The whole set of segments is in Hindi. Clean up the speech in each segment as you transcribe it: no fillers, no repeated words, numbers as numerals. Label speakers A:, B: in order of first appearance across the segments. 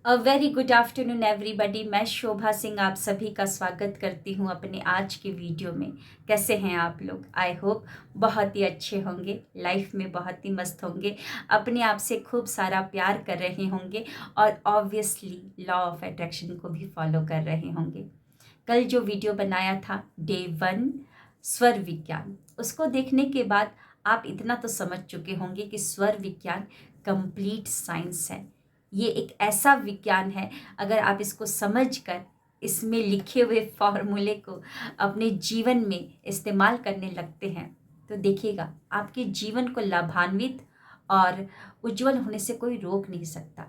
A: A very good afternoon everybody. मैं शोभा सिंह आप सभी का स्वागत करती हूँ अपने आज के वीडियो में। कैसे हैं आप लोग? आई होप बहुत ही अच्छे होंगे, लाइफ में बहुत ही मस्त होंगे, अपने आप से खूब सारा प्यार कर रहे होंगे और ऑब्वियसली लॉ ऑफ अट्रैक्शन को भी फॉलो कर रहे होंगे। कल जो वीडियो बनाया था डे 1 स्वर विज्ञान, उसको देखने के बाद आप इतना तो समझ चुके होंगे कि स्वर विज्ञान कंप्लीट साइंस है। ये एक ऐसा विज्ञान है, अगर आप इसको समझकर इसमें लिखे हुए फॉर्मूले को अपने जीवन में इस्तेमाल करने लगते हैं तो देखिएगा आपके जीवन को लाभान्वित और उज्जवल होने से कोई रोक नहीं सकता।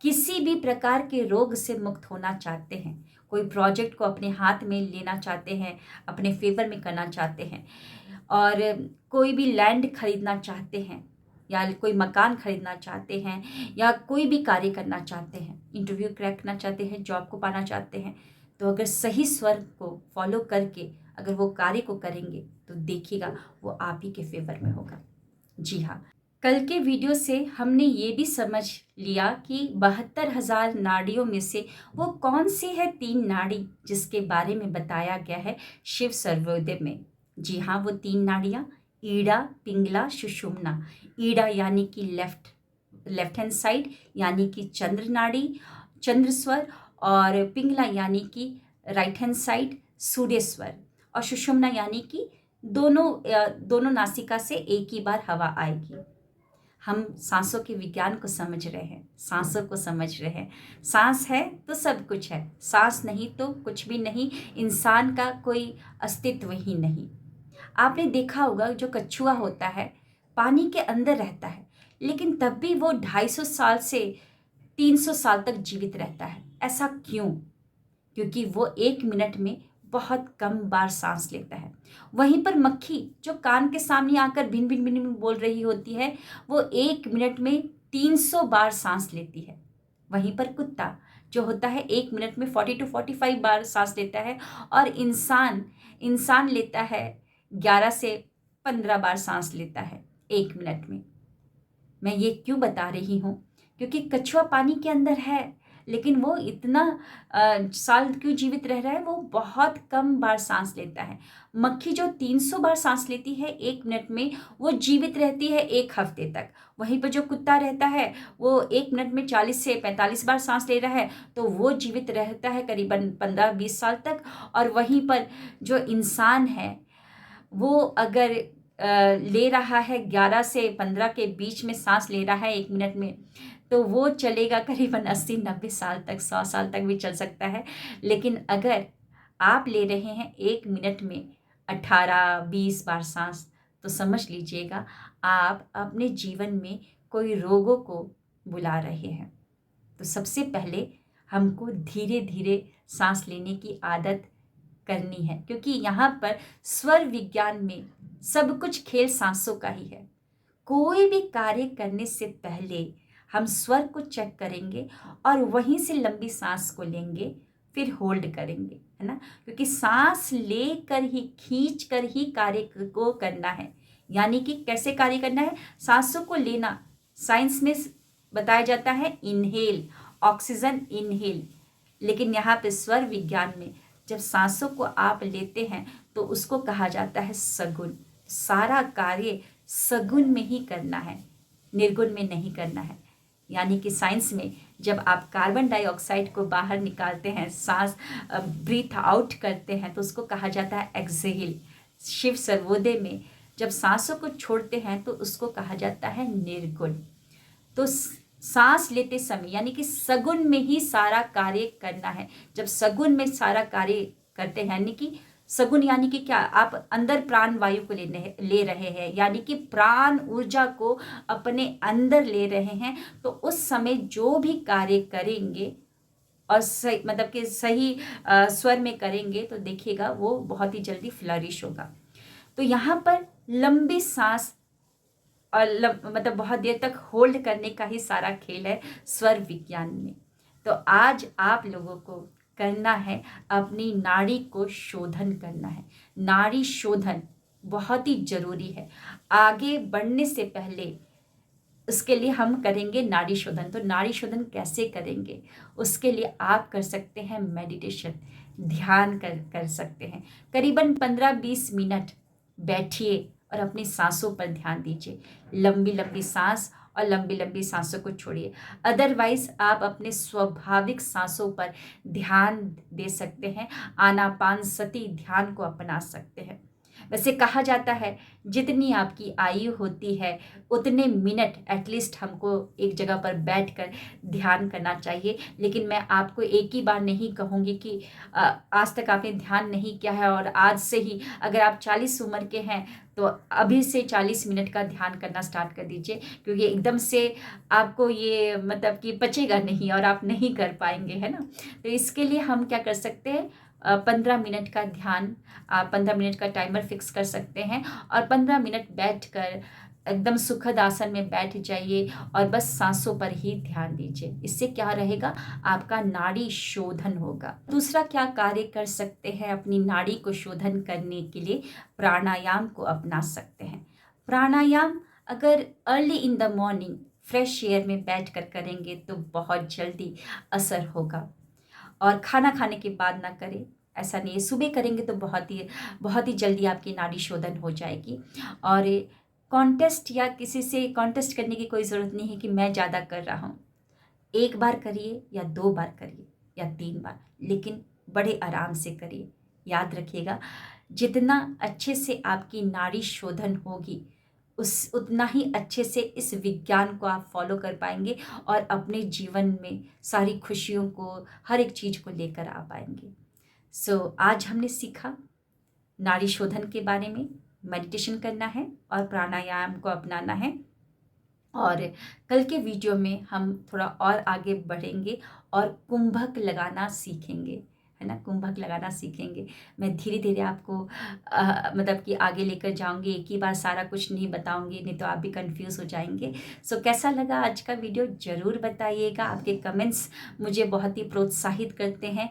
A: किसी भी प्रकार के रोग से मुक्त होना चाहते हैं, कोई प्रोजेक्ट को अपने हाथ में लेना चाहते हैं, अपने फेवर में करना चाहते हैं, और कोई भी लैंड खरीदना चाहते हैं या कोई मकान खरीदना चाहते हैं या कोई भी कार्य करना चाहते हैं, इंटरव्यू क्रैक करना चाहते हैं, जॉब को पाना चाहते हैं, तो अगर सही स्वर को फॉलो करके अगर वो कार्य को करेंगे तो देखिएगा वो आप ही के फेवर में होगा। जी हाँ, कल के वीडियो से हमने ये भी समझ लिया कि 72,000 नाड़ियों में से वो कौन सी है 3 नाड़ी जिसके बारे में बताया गया है शिव सर्वोदय में। जी हाँ, वो 3 नाड़ियाँ ईड़ा, पिंगला, सुषुम्ना। ईड़ा यानी कि लेफ्ट हैंड साइड यानी कि चंद्र नाड़ी, चंद्र स्वर, और पिंगला यानी कि राइट हैंड साइड सूर्य स्वर, और सुषुम्ना यानी कि दोनों नासिका से एक ही बार हवा आएगी। हम सांसों के विज्ञान को समझ रहे हैं, सांसों को समझ रहे हैं। सांस है तो सब कुछ है, सांस नहीं तो कुछ भी नहीं, इंसान का कोई अस्तित्व ही नहीं। आपने देखा होगा जो कछुआ होता है पानी के अंदर रहता है, लेकिन तब भी वो 250 साल से 300 साल तक जीवित रहता है। ऐसा क्यों? क्योंकि वो 1 मिनट में बहुत कम बार सांस लेता है। वहीं पर मक्खी जो कान के सामने आकर भिन भिन भिन भिन बोल रही होती है, वो 1 मिनट में 300 बार सांस लेती है। वहीं पर कुत्ता जो होता है 1 मिनट में 40 to 45 बार सांस लेता है, और इंसान लेता है 11 से 15 बार सांस लेता है 1 मिनट में। मैं ये क्यों बता रही हूँ? क्योंकि कछुआ पानी के अंदर है, लेकिन वो इतना साल क्यों जीवित रह रहा है? वो बहुत कम बार सांस लेता है। मक्खी जो 300 बार सांस लेती है 1 मिनट में, वो जीवित रहती है 1 हफ्ते तक। वहीं पर जो कुत्ता रहता है वो 1 मिनट में 40 से 45 बार सांस ले रहा है, तो वो जीवित रहता है करीबन 15-20 साल तक। और वहीं पर जो इंसान है वो अगर ले रहा है 11 से 15 के बीच में सांस ले रहा है 1 मिनट में, तो वो चलेगा करीबन 80-90 साल तक, 100 साल तक भी चल सकता है। लेकिन अगर आप ले रहे हैं 1 मिनट में 18-20 बार सांस, तो समझ लीजिएगा आप अपने जीवन में कोई रोगों को बुला रहे हैं। तो सबसे पहले हमको धीरे धीरे सांस लेने की आदत करनी है, क्योंकि यहाँ पर स्वर विज्ञान में सब कुछ खेल सांसों का ही है। कोई भी कार्य करने से पहले हम स्वर को चेक करेंगे और वहीं से लंबी सांस को लेंगे, फिर होल्ड करेंगे, है ना? क्योंकि सांस लेकर ही, खींच कर ही कार्य को करना है। यानी कि कैसे कार्य करना है? सांसों को लेना साइंस में बताया जाता है इनहेल, ऑक्सीजन इनहेल, लेकिन यहाँ पे स्वर विज्ञान में जब सांसों को आप लेते हैं तो उसको कहा जाता है सगुण। सारा कार्य सगुण में ही करना है, निर्गुण में नहीं करना है। यानी कि साइंस में जब आप कार्बन डाइऑक्साइड को बाहर निकालते हैं, सांस ब्रीथ आउट करते हैं, तो उसको कहा जाता है एक्सहेल। शिव सर्वोदय में जब सांसों को छोड़ते हैं तो उसको कहा जाता है निर्गुण। तो सांस लेते समय यानी कि सगुण में ही सारा कार्य करना है। जब सगुण में सारा कार्य करते हैं, यानी कि सगुण यानी कि क्या? आप अंदर प्राण वायु को ले रहे हैं, यानी कि प्राण ऊर्जा को अपने अंदर ले रहे हैं, तो उस समय जो भी कार्य करेंगे और सही मतलब कि सही स्वर में करेंगे तो देखिएगा वो बहुत ही जल्दी फ्लरिश होगा। तो यहाँ पर लंबी सांस और मतलब बहुत देर तक होल्ड करने का ही सारा खेल है स्वर विज्ञान में। तो आज आप लोगों को करना है, अपनी नाड़ी को शोधन करना है। नाड़ी शोधन बहुत ही जरूरी है। आगे बढ़ने से पहले उसके लिए हम करेंगे नाड़ी शोधन। तो नाड़ी शोधन कैसे करेंगे, उसके लिए आप कर सकते हैं मेडिटेशन, ध्यान कर सकते हैं। करीबन 15-20 मिनट बैठिए और अपनी सांसों पर ध्यान दीजिए। लंबी लंबी सांस और लंबी लंबी सांसों को छोड़िए। अदरवाइज आप अपने स्वाभाविक सांसों पर ध्यान दे सकते हैं, आनापानसति ध्यान को अपना सकते हैं। वैसे कहा जाता है जितनी आपकी आयु होती है उतने मिनट एटलीस्ट हमको एक जगह पर बैठकर ध्यान करना चाहिए। लेकिन मैं आपको एक ही बार नहीं कहूँगी कि आज तक आपने ध्यान नहीं किया है और आज से ही, अगर आप 40 उम्र के हैं तो अभी से 40 मिनट का ध्यान करना स्टार्ट कर दीजिए, क्योंकि एकदम से आपको ये मतलब कि पचेगा नहीं और आप नहीं कर पाएंगे, है ना। तो इसके लिए हम क्या कर सकते हैं, 15 मिनट का ध्यान, आप 15 मिनट का टाइमर फिक्स कर सकते हैं और 15 मिनट बैठकर एकदम सुखद आसन में बैठ जाइए और बस सांसों पर ही ध्यान दीजिए। इससे क्या रहेगा, आपका नाड़ी शोधन होगा। दूसरा क्या कार्य कर सकते हैं अपनी नाड़ी को शोधन करने के लिए, प्राणायाम को अपना सकते हैं। प्राणायाम अगर early in the morning fresh air में बैठ कर करेंगे तो बहुत जल्दी असर होगा। और खाना खाने के बाद ना करें, ऐसा नहीं है, सुबह करेंगे तो बहुत ही जल्दी आपकी नाड़ी शोधन हो जाएगी। और कॉन्टेस्ट या किसी से कॉन्टेस्ट करने की कोई ज़रूरत नहीं है कि मैं ज़्यादा कर रहा हूँ। एक बार करिए या 2 बार करिए या 3 बार, लेकिन बड़े आराम से करिए। याद रखिएगा, जितना अच्छे से आपकी नाड़ी शोधन होगी उस उतना ही अच्छे से इस विज्ञान को आप फॉलो कर पाएंगे और अपने जीवन में सारी खुशियों को, हर एक चीज़ को लेकर आ पाएंगे। आज हमने सीखा नाड़ी शोधन के बारे में, मेडिटेशन करना है और प्राणायाम को अपनाना है। और कल के वीडियो में हम थोड़ा और आगे बढ़ेंगे और कुंभक लगाना सीखेंगे, है ना, कुंभक लगाना सीखेंगे। मैं धीरे धीरे आपको मतलब कि आगे लेकर जाऊंगी, एक ही बार सारा कुछ नहीं बताऊंगी, नहीं तो आप भी कंफ्यूज हो जाएंगे। कैसा लगा आज का वीडियो ज़रूर बताइएगा। आपके कमेंट्स मुझे बहुत ही प्रोत्साहित करते हैं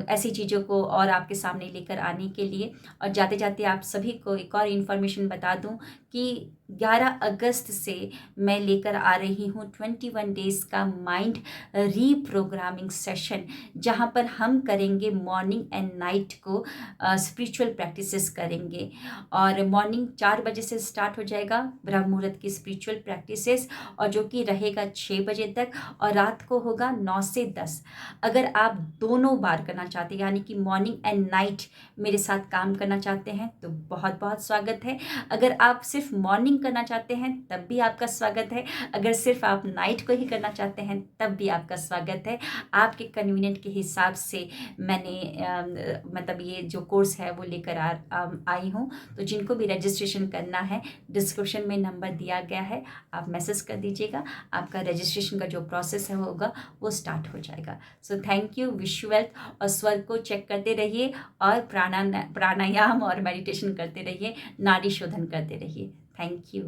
A: ऐसी चीज़ों को और आपके सामने लेकर आने के लिए। और जाते जाते आप सभी को एक और इन्फॉर्मेशन बता दूं कि 11 अगस्त से मैं लेकर आ रही हूँ 21 डेज़ का माइंड रीप्रोग्रामिंग सेशन, जहाँ पर हम करेंगे मॉर्निंग एंड नाइट को स्पिरिचुअल प्रैक्टिसेस करेंगे। और मॉर्निंग 4 बजे से स्टार्ट हो जाएगा ब्रह्म मुहूर्त की स्पिरिचुअल प्रैक्टिसेस, और जो कि रहेगा 6 बजे तक, और रात को होगा 9 से 10। अगर आप दोनों बार करना चाहते हैं, यानी कि मॉर्निंग एंड नाइट मेरे साथ काम करना चाहते हैं, तो बहुत बहुत स्वागत है। अगर आप सिर्फ मॉर्निंग करना चाहते हैं तब भी आपका स्वागत है। अगर सिर्फ आप नाइट को ही करना चाहते हैं तब भी आपका स्वागत है। आपके कन्वीनियंट के हिसाब से मैंने मतलब ये जो कोर्स है वो लेकर आई हूँ। तो जिनको भी रजिस्ट्रेशन करना है, डिस्क्रिप्शन में नंबर दिया गया है, आप मैसेज कर दीजिएगा। आपका रजिस्ट्रेशन का जो प्रोसेस है होगा वो स्टार्ट हो जाएगा। Thank you, wish you wealth. और स्वर को चेक करते रहिए और प्राणायाम और मेडिटेशन करते रहिए, नाड़ी शोधन करते रहिए। Thank you.